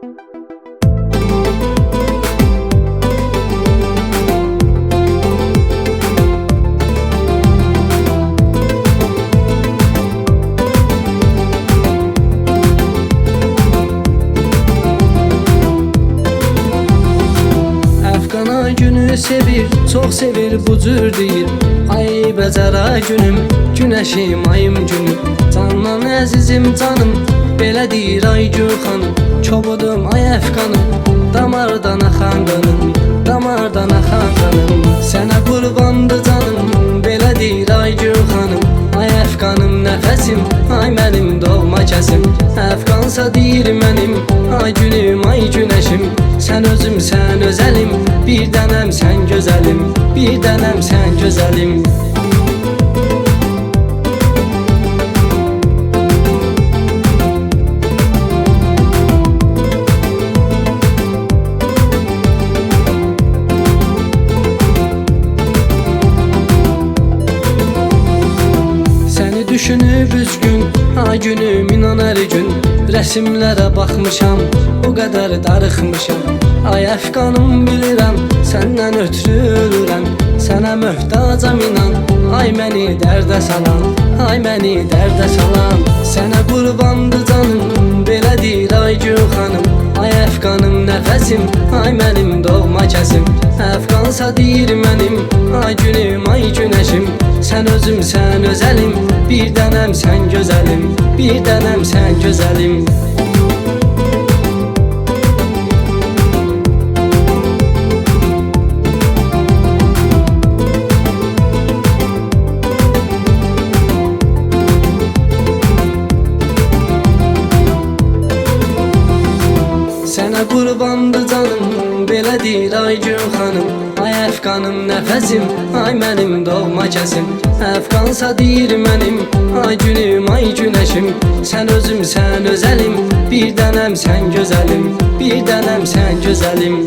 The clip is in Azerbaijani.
Əfqana günü sevir, çox sevir bu cür deyir. Ay bəcara günüm, günəşim, ayım günüm, candan əzizim canım, belə deyir Aygül xanım. Çobudum ay əfqanım, damardan axan qanım, damardan axan qanım. Sənə qurbandı canım, belə deyir Aygül xanım. Ay əfqanım nəfəsim, ay mənim doğma kəsim. Əfqansa deyir mənim, ay günüm, ay günəşim. Sən özüm, sən özəlim, bir dənəm sən gözəlim, bir dənəm sən gözəlim. Düşünüb üzgün, ay günüm inan hər gün. Rəsimlərə baxmışam, o qədər darıxmışam. Ay əfqanım bilirəm, səndən ötürü ölürəm. Sənə möhtacam inan, ay məni dərdə salan, ay məni dərdə salan. Sənə qurbandı canım, belə deyir Aygül xanım. Ay əfqanım nəfəsim, ay mənim doğma kəsim. Əfqansa deyir mənim, ay günüm, ay günəşim. Sən özüm, sən özəlim, bir dənəm sən gözəlim, bir dənəm sən gözəlim. Sənə qurbandı canım, belə deyir Aygül xanım. Ay əfqanım nəfəsim, ay mənim doğma kəsim. Əfqansa deyir mənim, ay günüm, ay günəşim. Sən özüm, sən özəlim, bir dənəm sən gözəlim, bir dənəm sən gözəlim.